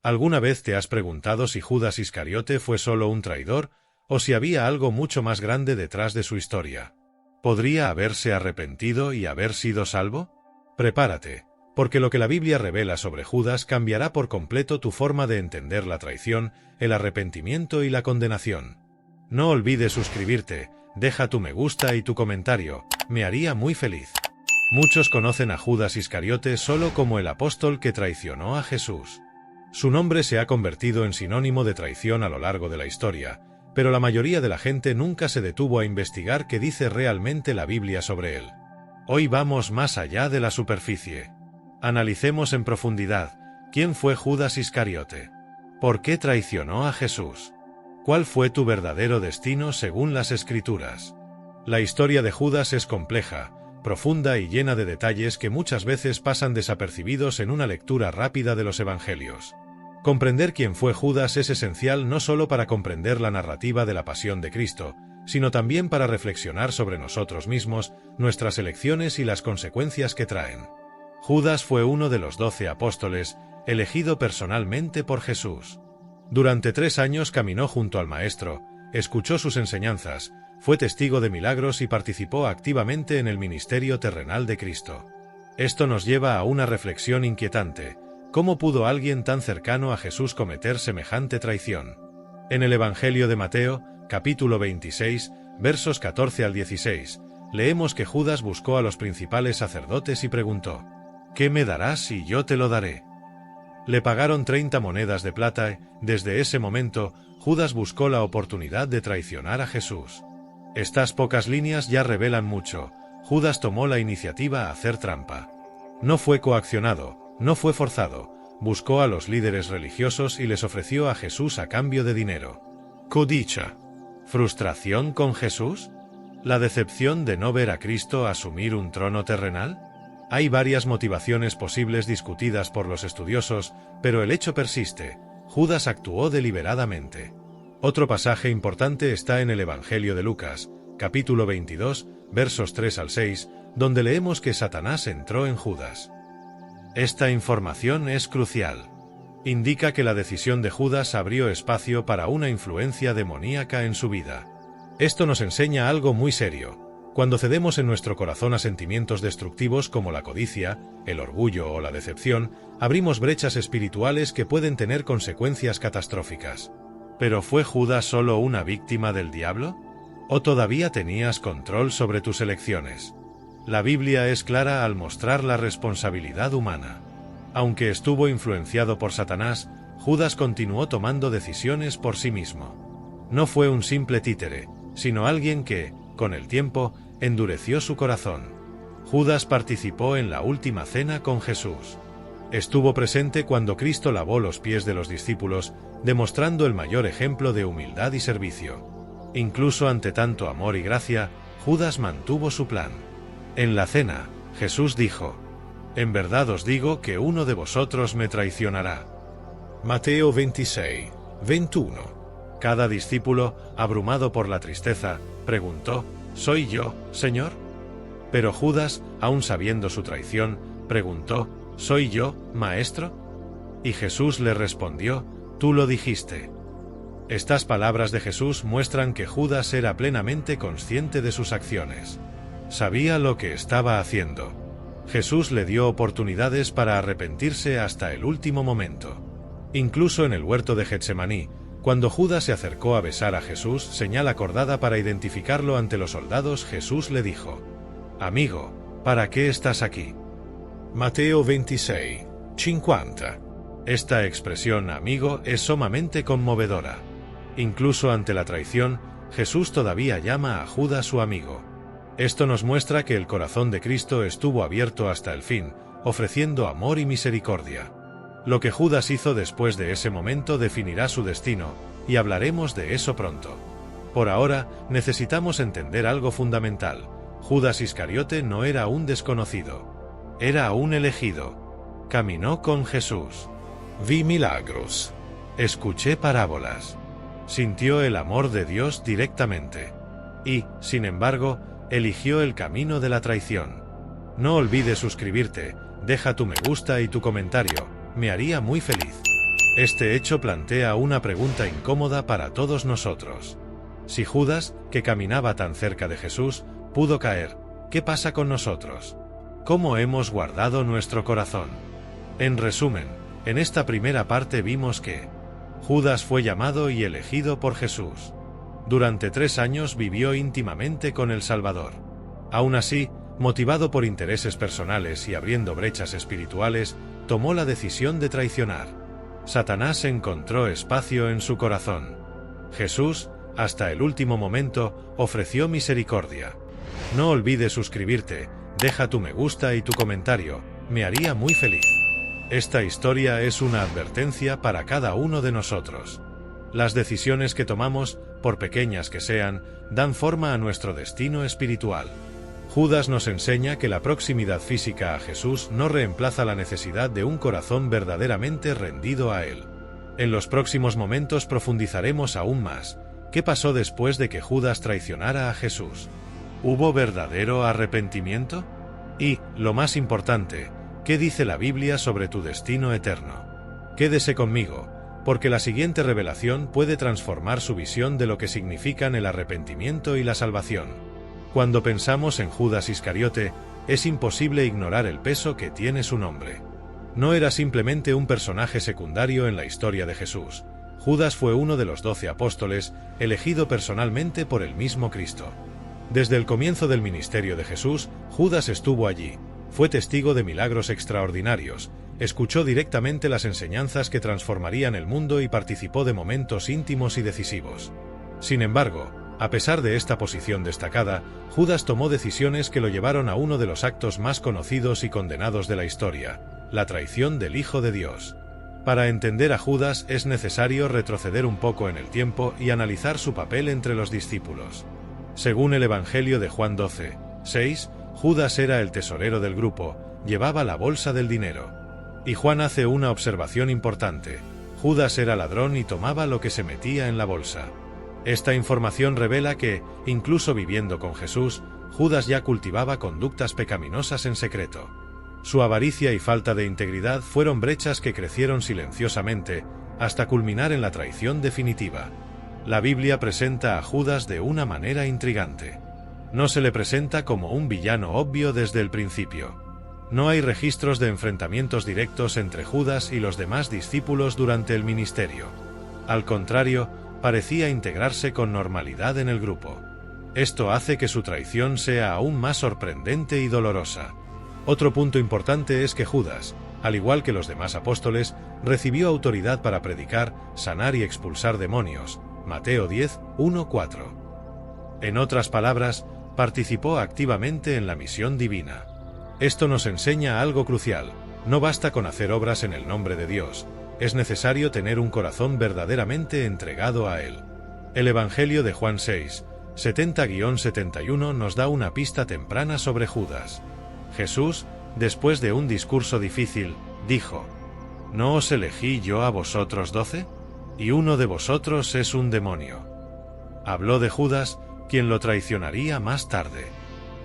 ¿Alguna vez te has preguntado si Judas Iscariote fue solo un traidor, o si había algo mucho más grande detrás de su historia? ¿Podría haberse arrepentido y haber sido salvo? Prepárate, porque lo que la Biblia revela sobre Judas cambiará por completo tu forma de entender la traición, el arrepentimiento y la condenación. No olvides suscribirte, deja tu me gusta y tu comentario, me haría muy feliz. Muchos conocen a Judas Iscariote solo como el apóstol que traicionó a Jesús. Su nombre se ha convertido en sinónimo de traición a lo largo de la historia, pero la mayoría de la gente nunca se detuvo a investigar qué dice realmente la Biblia sobre él. Hoy vamos más allá de la superficie. Analicemos en profundidad, ¿quién fue Judas Iscariote? ¿Por qué traicionó a Jesús? ¿Cuál fue tu verdadero destino según las Escrituras? La historia de Judas es compleja, profunda y llena de detalles que muchas veces pasan desapercibidos en una lectura rápida de los Evangelios. Comprender quién fue Judas es esencial no solo para comprender la narrativa de la pasión de Cristo, sino también para reflexionar sobre nosotros mismos, nuestras elecciones y las consecuencias que traen. Judas fue uno de los 12 apóstoles, elegido personalmente por Jesús. Durante 3 años caminó junto al Maestro, escuchó sus enseñanzas, fue testigo de milagros y participó activamente en el ministerio terrenal de Cristo. Esto nos lleva a una reflexión inquietante. ¿Cómo pudo alguien tan cercano a Jesús cometer semejante traición? En el Evangelio de Mateo, capítulo 26, versos 14 al 16, leemos que Judas buscó a los principales sacerdotes y preguntó: ¿qué me darás y yo te lo daré? Le pagaron 30 monedas de plata. Desde ese momento, Judas buscó la oportunidad de traicionar a Jesús. Estas pocas líneas ya revelan mucho. Judas tomó la iniciativa a hacer trampa. No fue coaccionado, no fue forzado, buscó a los líderes religiosos y les ofreció a Jesús a cambio de dinero. Codicia. ¿Frustración con Jesús? ¿La decepción de no ver a Cristo asumir un trono terrenal? Hay varias motivaciones posibles discutidas por los estudiosos, pero el hecho persiste: Judas actuó deliberadamente. Otro pasaje importante está en el Evangelio de Lucas, capítulo 22, versos 3 al 6, donde leemos que Satanás entró en Judas. Esta información es crucial. Indica que la decisión de Judas abrió espacio para una influencia demoníaca en su vida. Esto nos enseña algo muy serio. Cuando cedemos en nuestro corazón a sentimientos destructivos como la codicia, el orgullo o la decepción, abrimos brechas espirituales que pueden tener consecuencias catastróficas. ¿Pero fue Judas solo una víctima del diablo? ¿O todavía tenías control sobre tus elecciones? La Biblia es clara al mostrar la responsabilidad humana. Aunque estuvo influenciado por Satanás, Judas continuó tomando decisiones por sí mismo. No fue un simple títere, sino alguien que, con el tiempo, endureció su corazón. Judas participó en la última cena con Jesús. Estuvo presente cuando Cristo lavó los pies de los discípulos, demostrando el mayor ejemplo de humildad y servicio. Incluso ante tanto amor y gracia, Judas mantuvo su plan. En la cena, Jesús dijo: «En verdad os digo que uno de vosotros me traicionará». Mateo 26, 21. Cada discípulo, abrumado por la tristeza, preguntó: «¿Soy yo, Señor?». Pero Judas, aun sabiendo su traición, preguntó: «¿Soy yo, Maestro?». Y Jesús le respondió: «Tú lo dijiste». Estas palabras de Jesús muestran que Judas era plenamente consciente de sus acciones. Sabía lo que estaba haciendo. Jesús le dio oportunidades para arrepentirse hasta el último momento. Incluso en el huerto de Getsemaní, cuando Judas se acercó a besar a Jesús, señal acordada para identificarlo ante los soldados, Jesús le dijo: «Amigo, ¿para qué estás aquí?». Mateo 26, 50. Esta expresión amigo es sumamente conmovedora. Incluso ante la traición, Jesús todavía llama a Judas su amigo. Esto nos muestra que el corazón de Cristo estuvo abierto hasta el fin, ofreciendo amor y misericordia. Lo que Judas hizo después de ese momento definirá su destino, y hablaremos de eso pronto. Por ahora, necesitamos entender algo fundamental. Judas Iscariote no era un desconocido. Era un elegido. Caminó con Jesús. Vi milagros. Escuché parábolas. Sintió el amor de Dios directamente. Y, sin embargo, eligió el camino de la traición. No olvides suscribirte, deja tu me gusta y tu comentario, me haría muy feliz. Este hecho plantea una pregunta incómoda para todos nosotros. Si Judas, que caminaba tan cerca de Jesús, pudo caer, ¿qué pasa con nosotros? ¿Cómo hemos guardado nuestro corazón? En resumen, en esta primera parte vimos que Judas fue llamado y elegido por Jesús. Durante 3 años vivió íntimamente con el Salvador. Aún así, motivado por intereses personales y abriendo brechas espirituales, tomó la decisión de traicionar. Satanás encontró espacio en su corazón. Jesús, hasta el último momento, ofreció misericordia. No olvides suscribirte, deja tu me gusta y tu comentario, me haría muy feliz. Esta historia es una advertencia para cada uno de nosotros. Las decisiones que tomamos, por pequeñas que sean, dan forma a nuestro destino espiritual. Judas nos enseña que la proximidad física a Jesús no reemplaza la necesidad de un corazón verdaderamente rendido a Él. En los próximos momentos profundizaremos aún más. ¿Qué pasó después de que Judas traicionara a Jesús? ¿Hubo verdadero arrepentimiento? Y, lo más importante, ¿qué dice la Biblia sobre tu destino eterno? Quédese conmigo, porque la siguiente revelación puede transformar su visión de lo que significan el arrepentimiento y la salvación. Cuando pensamos en Judas Iscariote, es imposible ignorar el peso que tiene su nombre. No era simplemente un personaje secundario en la historia de Jesús. Judas fue uno de los 12 apóstoles, elegido personalmente por el mismo Cristo. Desde el comienzo del ministerio de Jesús, Judas estuvo allí, fue testigo de milagros extraordinarios, escuchó directamente las enseñanzas que transformarían el mundo y participó de momentos íntimos y decisivos. Sin embargo, a pesar de esta posición destacada, Judas tomó decisiones que lo llevaron a uno de los actos más conocidos y condenados de la historia, la traición del Hijo de Dios. Para entender a Judas es necesario retroceder un poco en el tiempo y analizar su papel entre los discípulos. Según el Evangelio de Juan 12:6, Judas era el tesorero del grupo, llevaba la bolsa del dinero. Y Juan hace una observación importante: Judas era ladrón y tomaba lo que se metía en la bolsa. Esta información revela que, incluso viviendo con Jesús, Judas ya cultivaba conductas pecaminosas en secreto. Su avaricia y falta de integridad fueron brechas que crecieron silenciosamente, hasta culminar en la traición definitiva. La Biblia presenta a Judas de una manera intrigante. No se le presenta como un villano obvio desde el principio. No hay registros de enfrentamientos directos entre Judas y los demás discípulos durante el ministerio. Al contrario, parecía integrarse con normalidad en el grupo. Esto hace que su traición sea aún más sorprendente y dolorosa. Otro punto importante es que Judas, al igual que los demás apóstoles, recibió autoridad para predicar, sanar y expulsar demonios. Mateo 10:1-4. En otras palabras, participó activamente en la misión divina. Esto nos enseña algo crucial: no basta con hacer obras en el nombre de Dios, es necesario tener un corazón verdaderamente entregado a Él. El Evangelio de Juan 6:70-71 nos da una pista temprana sobre Judas. Jesús, después de un discurso difícil, dijo: ¿No os elegí yo a vosotros 12? Y uno de vosotros es un demonio. Habló de Judas, quien lo traicionaría más tarde.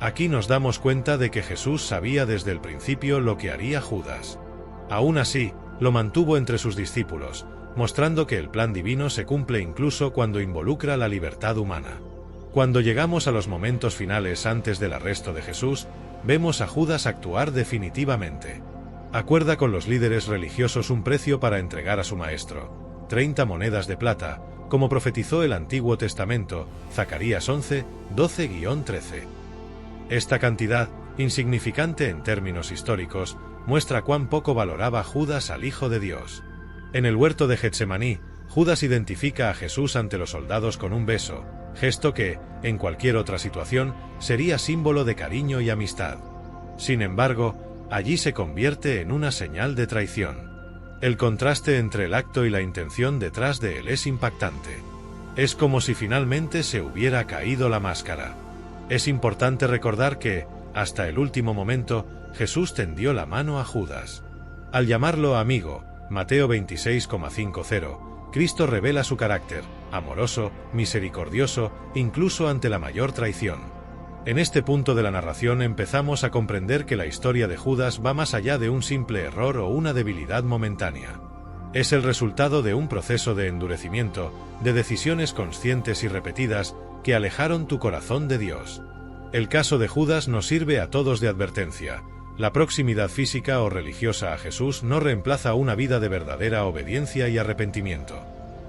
Aquí nos damos cuenta de que Jesús sabía desde el principio lo que haría Judas. Aún así, lo mantuvo entre sus discípulos, mostrando que el plan divino se cumple incluso cuando involucra la libertad humana. Cuando llegamos a los momentos finales antes del arresto de Jesús, vemos a Judas actuar definitivamente. Acuerda con los líderes religiosos un precio para entregar a su maestro: 30 monedas de plata, como profetizó el Antiguo Testamento, Zacarías 11:12-13. Esta cantidad, insignificante en términos históricos, muestra cuán poco valoraba Judas al Hijo de Dios. En el huerto de Getsemaní, Judas identifica a Jesús ante los soldados con un beso, gesto que, en cualquier otra situación, sería símbolo de cariño y amistad. Sin embargo, allí se convierte en una señal de traición. El contraste entre el acto y la intención detrás de él es impactante. Es como si finalmente se hubiera caído la máscara. Es importante recordar que, hasta el último momento, Jesús tendió la mano a Judas. Al llamarlo amigo, Mateo 26,50, Cristo revela su carácter, amoroso, misericordioso, incluso ante la mayor traición. En este punto de la narración empezamos a comprender que la historia de Judas va más allá de un simple error o una debilidad momentánea. Es el resultado de un proceso de endurecimiento, de decisiones conscientes y repetidas que alejaron tu corazón de Dios. El caso de Judas nos sirve a todos de advertencia. La proximidad física o religiosa a Jesús no reemplaza una vida de verdadera obediencia y arrepentimiento.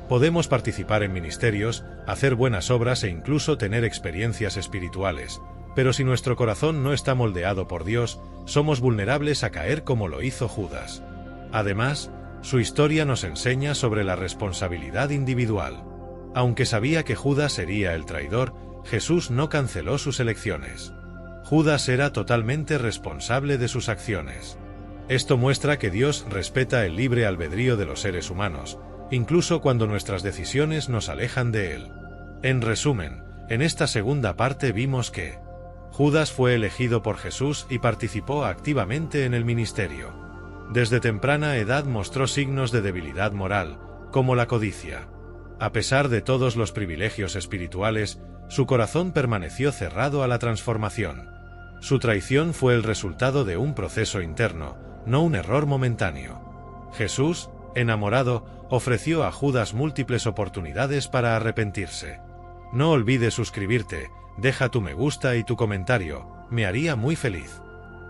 Podemos participar en ministerios, hacer buenas obras e incluso tener experiencias espirituales, pero si nuestro corazón no está moldeado por Dios, somos vulnerables a caer como lo hizo Judas. Además, su historia nos enseña sobre la responsabilidad individual. Aunque sabía que Judas sería el traidor, Jesús no canceló sus elecciones. Judas era totalmente responsable de sus acciones. Esto muestra que Dios respeta el libre albedrío de los seres humanos, incluso cuando nuestras decisiones nos alejan de Él. En resumen, en esta segunda parte vimos que Judas fue elegido por Jesús y participó activamente en el ministerio. Desde temprana edad mostró signos de debilidad moral, como la codicia. A pesar de todos los privilegios espirituales, su corazón permaneció cerrado a la transformación. Su traición fue el resultado de un proceso interno, no un error momentáneo. Jesús, enamorado, ofreció a Judas múltiples oportunidades para arrepentirse. No olvides suscribirte, deja tu me gusta y tu comentario, me haría muy feliz.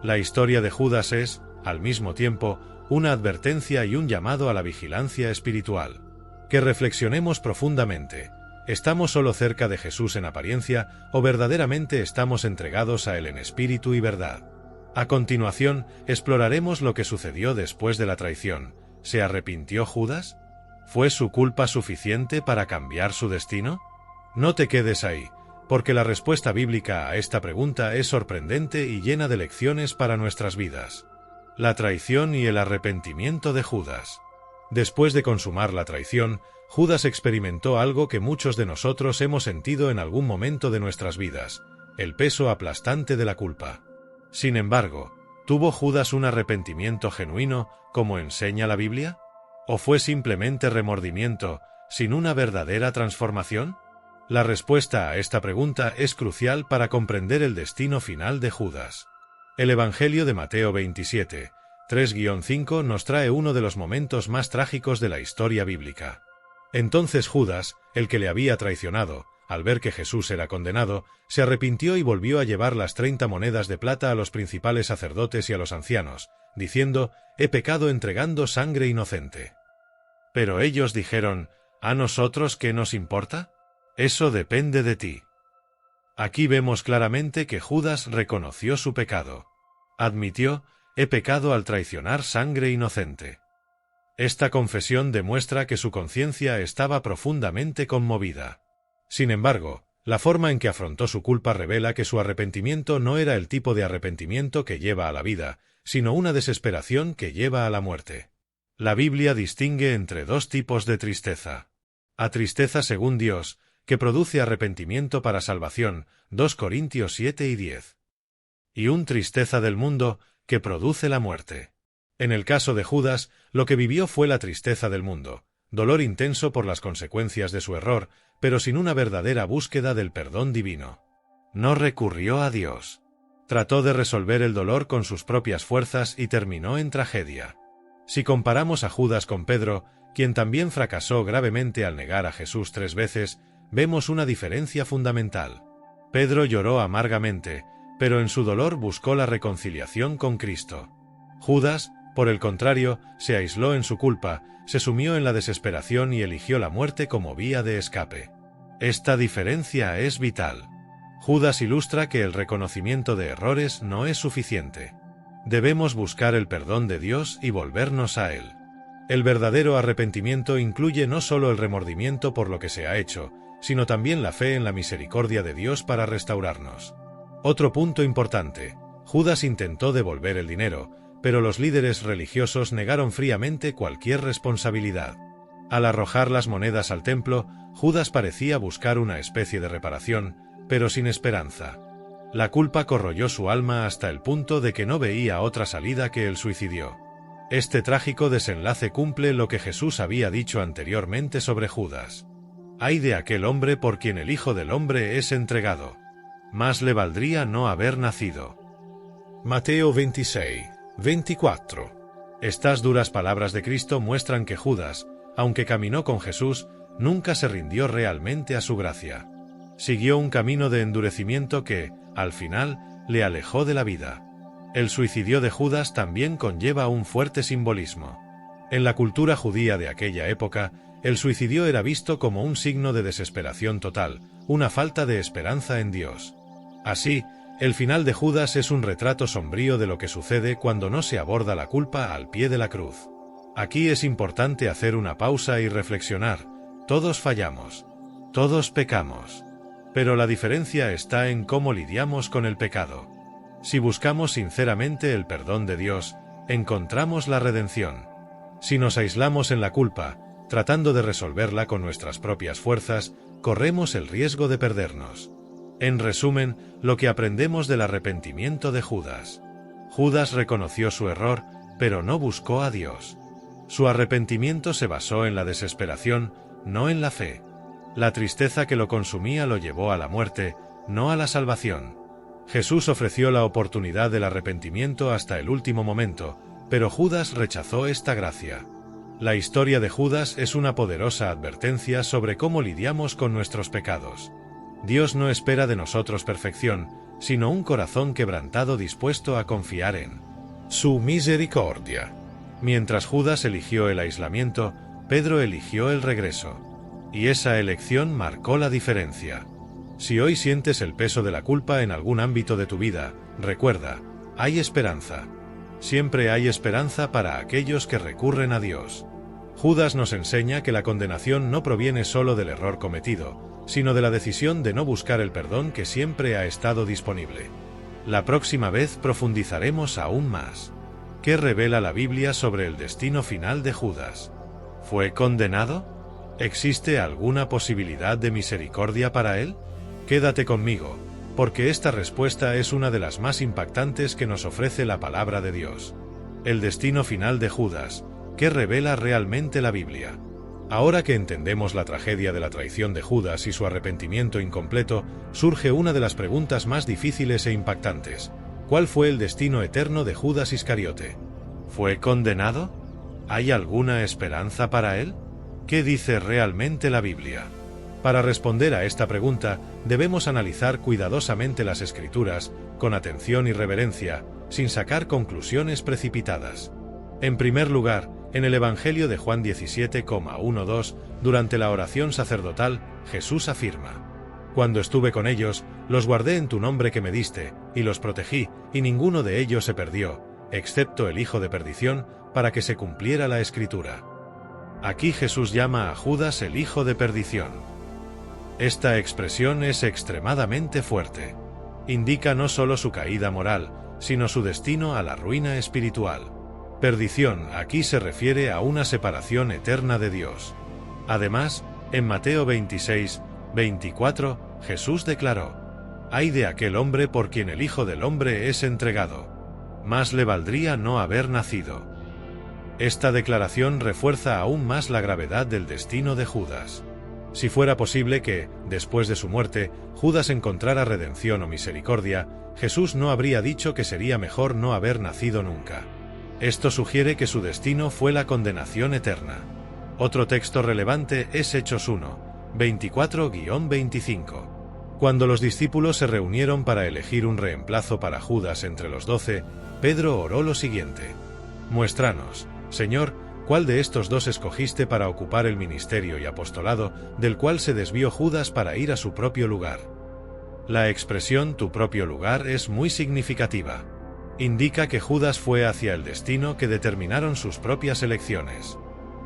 La historia de Judas es, al mismo tiempo, una advertencia y un llamado a la vigilancia espiritual. Que reflexionemos profundamente. ¿Estamos solo cerca de Jesús en apariencia o verdaderamente estamos entregados a Él en espíritu y verdad? A continuación, exploraremos lo que sucedió después de la traición. ¿Se arrepintió Judas? ¿Fue su culpa suficiente para cambiar su destino? No te quedes ahí, porque la respuesta bíblica a esta pregunta es sorprendente y llena de lecciones para nuestras vidas. La traición y el arrepentimiento de Judas. Después de consumar la traición, Judas experimentó algo que muchos de nosotros hemos sentido en algún momento de nuestras vidas: el peso aplastante de la culpa. Sin embargo, ¿tuvo Judas un arrepentimiento genuino, como enseña la Biblia? ¿O fue simplemente remordimiento, sin una verdadera transformación? La respuesta a esta pregunta es crucial para comprender el destino final de Judas. El Evangelio de Mateo 27, 3-5 nos trae uno de los momentos más trágicos de la historia bíblica. Entonces Judas, el que le había traicionado, al ver que Jesús era condenado, se arrepintió y volvió a llevar las 30 monedas de plata a los principales sacerdotes y a los ancianos, diciendo: «He pecado entregando sangre inocente». Pero ellos dijeron: «¿A nosotros qué nos importa? Eso depende de ti». Aquí vemos claramente que Judas reconoció su pecado. Admitió: «He pecado al traicionar sangre inocente». Esta confesión demuestra que su conciencia estaba profundamente conmovida. Sin embargo, la forma en que afrontó su culpa revela que su arrepentimiento no era el tipo de arrepentimiento que lleva a la vida, sino una desesperación que lleva a la muerte. La Biblia distingue entre dos tipos de tristeza. A tristeza según Dios, que produce arrepentimiento para salvación, 2 Corintios 7 y 10. Y un tristeza del mundo, que produce la muerte. En el caso de Judas, lo que vivió fue la tristeza del mundo, dolor intenso por las consecuencias de su error, pero sin una verdadera búsqueda del perdón divino. No recurrió a Dios. Trató de resolver el dolor con sus propias fuerzas y terminó en tragedia. Si comparamos a Judas con Pedro, quien también fracasó gravemente al negar a Jesús 3 veces, vemos una diferencia fundamental. Pedro lloró amargamente, pero en su dolor buscó la reconciliación con Cristo. Judas, por el contrario, se aisló en su culpa, se sumió en la desesperación y eligió la muerte como vía de escape. Esta diferencia es vital. Judas ilustra que el reconocimiento de errores no es suficiente. Debemos buscar el perdón de Dios y volvernos a Él. El verdadero arrepentimiento incluye no solo el remordimiento por lo que se ha hecho, sino también la fe en la misericordia de Dios para restaurarnos. Otro punto importante: Judas intentó devolver el dinero, pero los líderes religiosos negaron fríamente cualquier responsabilidad. Al arrojar las monedas al templo, Judas parecía buscar una especie de reparación, pero sin esperanza. La culpa corroyó su alma hasta el punto de que no veía otra salida que el suicidio. Este trágico desenlace cumple lo que Jesús había dicho anteriormente sobre Judas. «Ay de aquel hombre por quien el Hijo del Hombre es entregado. Más le valdría no haber nacido». Mateo 26, 24. Estas duras palabras de Cristo muestran que Judas, aunque caminó con Jesús, nunca se rindió realmente a su gracia. Siguió un camino de endurecimiento que, al final, le alejó de la vida. El suicidio de Judas también conlleva un fuerte simbolismo. En la cultura judía de aquella época, el suicidio era visto como un signo de desesperación total, una falta de esperanza en Dios. Así, el final de Judas es un retrato sombrío de lo que sucede cuando no se aborda la culpa al pie de la cruz. Aquí es importante hacer una pausa y reflexionar. Todos fallamos. Todos pecamos. Pero la diferencia está en cómo lidiamos con el pecado. Si buscamos sinceramente el perdón de Dios, encontramos la redención. Si nos aislamos en la culpa, tratando de resolverla con nuestras propias fuerzas, corremos el riesgo de perdernos. En resumen, lo que aprendemos del arrepentimiento de Judas. Judas reconoció su error, pero no buscó a Dios. Su arrepentimiento se basó en la desesperación, no en la fe. La tristeza que lo consumía lo llevó a la muerte, no a la salvación. Jesús ofreció la oportunidad del arrepentimiento hasta el último momento, pero Judas rechazó esta gracia. La historia de Judas es una poderosa advertencia sobre cómo lidiamos con nuestros pecados. Dios no espera de nosotros perfección, sino un corazón quebrantado dispuesto a confiar en su misericordia. Mientras Judas eligió el aislamiento, Pedro eligió el regreso. Y esa elección marcó la diferencia. Si hoy sientes el peso de la culpa en algún ámbito de tu vida, recuerda, hay esperanza. Siempre hay esperanza para aquellos que recurren a Dios. Judas nos enseña que la condenación no proviene solo del error cometido, sino de la decisión de no buscar el perdón que siempre ha estado disponible. La próxima vez profundizaremos aún más. ¿Qué revela la Biblia sobre el destino final de Judas? ¿Fue condenado? ¿Existe alguna posibilidad de misericordia para él? Quédate conmigo, porque esta respuesta es una de las más impactantes que nos ofrece la palabra de Dios. El destino final de Judas, ¿qué revela realmente la Biblia? Ahora que entendemos la tragedia de la traición de Judas y su arrepentimiento incompleto, surge una de las preguntas más difíciles e impactantes. ¿Cuál fue el destino eterno de Judas Iscariote? ¿Fue condenado? ¿Hay alguna esperanza para él? ¿Qué dice realmente la Biblia? Para responder a esta pregunta, debemos analizar cuidadosamente las Escrituras, con atención y reverencia, sin sacar conclusiones precipitadas. En primer lugar, en el Evangelio de Juan 17,12, durante la oración sacerdotal, Jesús afirma: «Cuando estuve con ellos, los guardé en tu nombre que me diste, y los protegí, y ninguno de ellos se perdió, excepto el hijo de perdición, para que se cumpliera la Escritura». Aquí Jesús llama a Judas el hijo de perdición. Esta expresión es extremadamente fuerte. Indica no solo su caída moral, sino su destino a la ruina espiritual. Perdición aquí se refiere a una separación eterna de Dios. Además, en Mateo 26:24, Jesús declaró: «Ay de aquel hombre por quien el Hijo del Hombre es entregado. Más le valdría no haber nacido». Esta declaración refuerza aún más la gravedad del destino de Judas. Si fuera posible que, después de su muerte, Judas encontrara redención o misericordia, Jesús no habría dicho que sería mejor no haber nacido nunca. Esto sugiere que su destino fue la condenación eterna. Otro texto relevante es Hechos 1:24-25. Cuando los discípulos se reunieron para elegir un reemplazo para Judas entre los 12, Pedro oró lo siguiente: «Muéstranos, Señor, ¿cuál de estos dos escogiste para ocupar el ministerio y apostolado del cual se desvió Judas para ir a su propio lugar?» La expresión «tu propio lugar» es muy significativa. Indica que Judas fue hacia el destino que determinaron sus propias elecciones.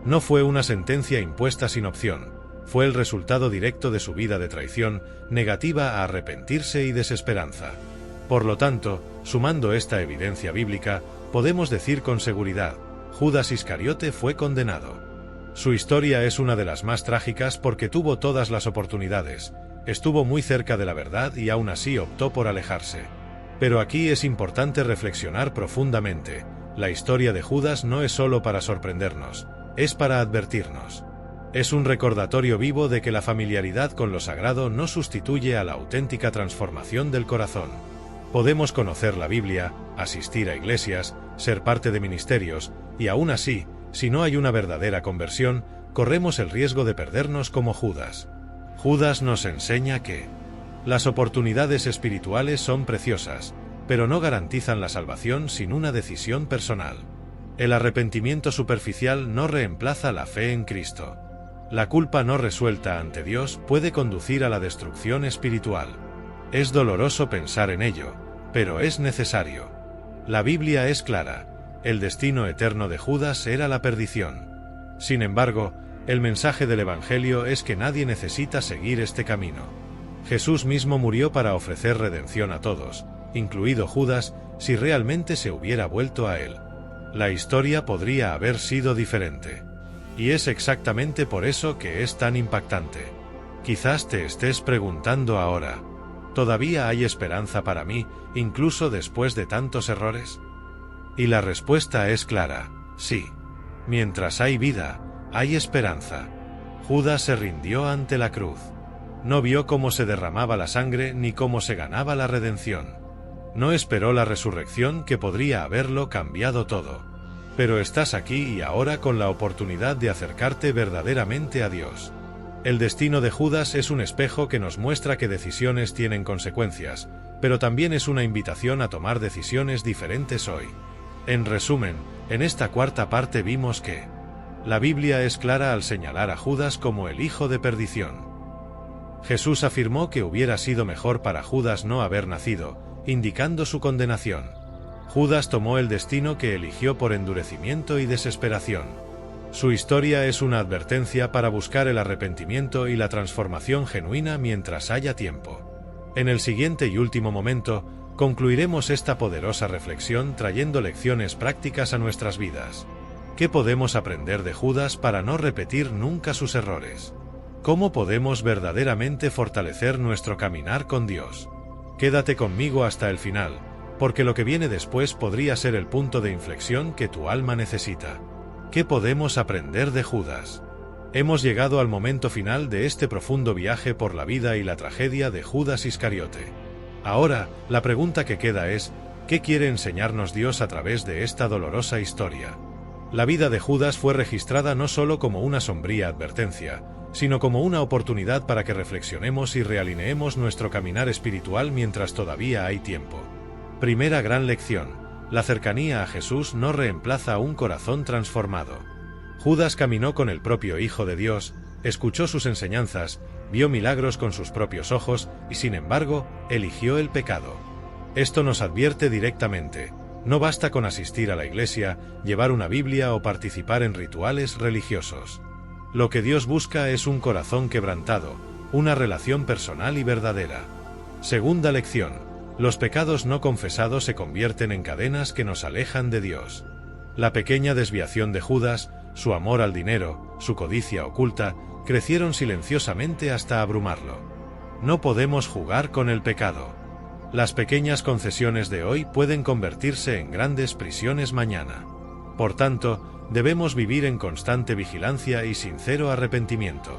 No fue una sentencia impuesta sin opción, fue el resultado directo de su vida de traición, negativa a arrepentirse y desesperanza. Por lo tanto, sumando esta evidencia bíblica, podemos decir con seguridad: Judas Iscariote fue condenado. Su historia es una de las más trágicas porque tuvo todas las oportunidades, estuvo muy cerca de la verdad y aún así optó por alejarse. Pero aquí es importante reflexionar profundamente. La historia de Judas no es solo para sorprendernos, es para advertirnos. Es un recordatorio vivo de que la familiaridad con lo sagrado no sustituye a la auténtica transformación del corazón. Podemos conocer la Biblia, asistir a iglesias, ser parte de ministerios, y aún así, si no hay una verdadera conversión, corremos el riesgo de perdernos como Judas. Judas nos enseña que las oportunidades espirituales son preciosas, pero no garantizan la salvación sin una decisión personal. El arrepentimiento superficial no reemplaza la fe en Cristo. La culpa no resuelta ante Dios puede conducir a la destrucción espiritual. Es doloroso pensar en ello, pero es necesario. La Biblia es clara: el destino eterno de Judas era la perdición. Sin embargo, el mensaje del Evangelio es que nadie necesita seguir este camino. Jesús mismo murió para ofrecer redención a todos, incluido Judas, si realmente se hubiera vuelto a él. La historia podría haber sido diferente. Y es exactamente por eso que es tan impactante. Quizás te estés preguntando ahora: ¿todavía hay esperanza para mí, incluso después de tantos errores? Y la respuesta es clara: sí. Mientras hay vida, hay esperanza. Judas se rindió ante la cruz. No vio cómo se derramaba la sangre ni cómo se ganaba la redención. No esperó la resurrección que podría haberlo cambiado todo. Pero estás aquí y ahora con la oportunidad de acercarte verdaderamente a Dios. El destino de Judas es un espejo que nos muestra que decisiones tienen consecuencias, pero también es una invitación a tomar decisiones diferentes hoy. En resumen, en esta cuarta parte vimos que la Biblia es clara al señalar a Judas como el hijo de perdición. Jesús afirmó que hubiera sido mejor para Judas no haber nacido, indicando su condenación. Judas tomó el destino que eligió por endurecimiento y desesperación. Su historia es una advertencia para buscar el arrepentimiento y la transformación genuina mientras haya tiempo. En el siguiente y último momento, concluiremos esta poderosa reflexión trayendo lecciones prácticas a nuestras vidas. ¿Qué podemos aprender de Judas para no repetir nunca sus errores? ¿Cómo podemos verdaderamente fortalecer nuestro caminar con Dios? Quédate conmigo hasta el final, porque lo que viene después podría ser el punto de inflexión que tu alma necesita. ¿Qué podemos aprender de Judas? Hemos llegado al momento final de este profundo viaje por la vida y la tragedia de Judas Iscariote. Ahora, la pregunta que queda es: ¿qué quiere enseñarnos Dios a través de esta dolorosa historia? La vida de Judas fue registrada no solo como una sombría advertencia, sino como una oportunidad para que reflexionemos y realineemos nuestro caminar espiritual mientras todavía hay tiempo. Primera gran lección: la cercanía a Jesús no reemplaza un corazón transformado. Judas caminó con el propio Hijo de Dios, escuchó sus enseñanzas, vio milagros con sus propios ojos y, sin embargo, eligió el pecado. Esto nos advierte directamente: no basta con asistir a la iglesia, llevar una Biblia o participar en rituales religiosos. Lo que Dios busca es un corazón quebrantado, una relación personal y verdadera. Segunda lección: los pecados no confesados se convierten en cadenas que nos alejan de Dios. La pequeña desviación de Judas, su amor al dinero, su codicia oculta, crecieron silenciosamente hasta abrumarlo. No podemos jugar con el pecado. Las pequeñas concesiones de hoy pueden convertirse en grandes prisiones mañana. Por tanto, debemos vivir en constante vigilancia y sincero arrepentimiento.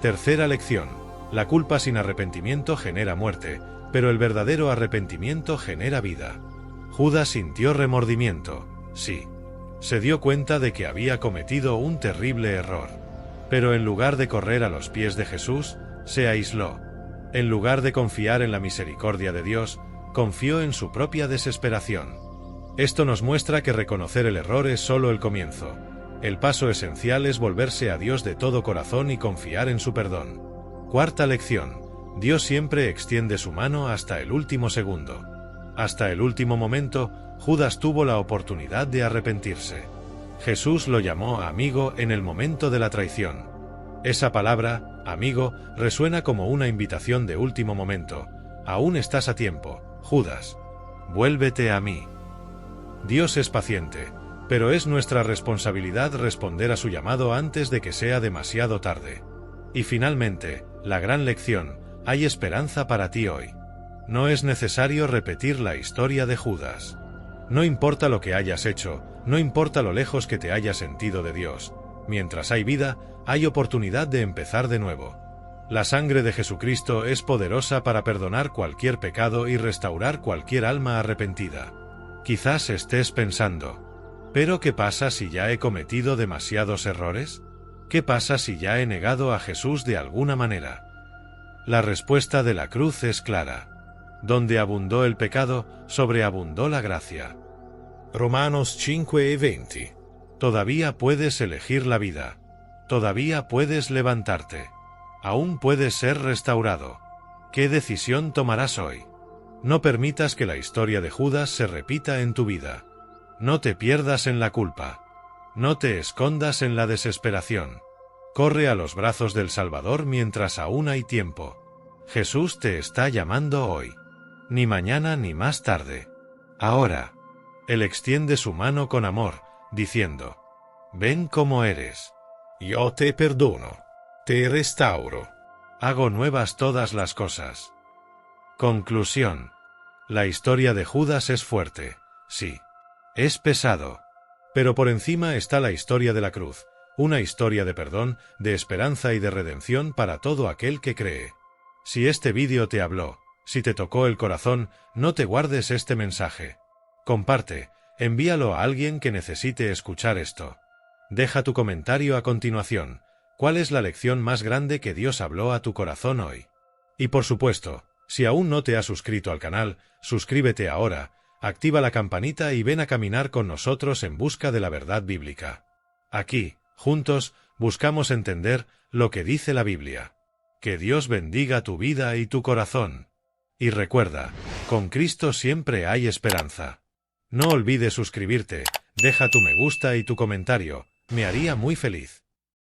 Tercera lección: la culpa sin arrepentimiento genera muerte, pero el verdadero arrepentimiento genera vida. Judas sintió remordimiento, sí. Se dio cuenta de que había cometido un terrible error. Pero en lugar de correr a los pies de Jesús, se aisló. En lugar de confiar en la misericordia de Dios, confió en su propia desesperación. Esto nos muestra que reconocer el error es solo el comienzo. El paso esencial es volverse a Dios de todo corazón y confiar en su perdón. Cuarta lección: Dios siempre extiende su mano hasta el último segundo. Hasta el último momento, Judas tuvo la oportunidad de arrepentirse. Jesús lo llamó amigo en el momento de la traición. Esa palabra, amigo, resuena como una invitación de último momento. Aún estás a tiempo, Judas. Vuélvete a mí. Dios es paciente, pero es nuestra responsabilidad responder a su llamado antes de que sea demasiado tarde. Y finalmente, la gran lección: hay esperanza para ti hoy. No es necesario repetir la historia de Judas. No importa lo que hayas hecho, no importa lo lejos que te hayas sentido de Dios. Mientras hay vida, hay oportunidad de empezar de nuevo. La sangre de Jesucristo es poderosa para perdonar cualquier pecado y restaurar cualquier alma arrepentida. Quizás estés pensando, ¿pero qué pasa si ya he cometido demasiados errores? ¿Qué pasa si ya he negado a Jesús de alguna manera? La respuesta de la cruz es clara. Donde abundó el pecado, sobreabundó la gracia. Romanos 5:20. Todavía puedes elegir la vida. Todavía puedes levantarte. Aún puedes ser restaurado. ¿Qué decisión tomarás hoy? No permitas que la historia de Judas se repita en tu vida. No te pierdas en la culpa. No te escondas en la desesperación. Corre a los brazos del Salvador mientras aún hay tiempo. Jesús te está llamando hoy. Ni mañana ni más tarde. Ahora. Él extiende su mano con amor, diciendo: ven como eres. Yo te perdono. Te restauro. Hago nuevas todas las cosas. Conclusión. La historia de Judas es fuerte, sí. Es pesado. Pero por encima está la historia de la cruz, una historia de perdón, de esperanza y de redención para todo aquel que cree. Si este vídeo te habló, si te tocó el corazón, no te guardes este mensaje. Comparte, envíalo a alguien que necesite escuchar esto. Deja tu comentario a continuación. ¿Cuál es la lección más grande que Dios habló a tu corazón hoy? Y por supuesto, si aún no te has suscrito al canal, suscríbete ahora, activa la campanita y ven a caminar con nosotros en busca de la verdad bíblica. Aquí, juntos, buscamos entender lo que dice la Biblia. Que Dios bendiga tu vida y tu corazón. Y recuerda, con Cristo siempre hay esperanza. No olvides suscribirte, deja tu me gusta y tu comentario, me haría muy feliz.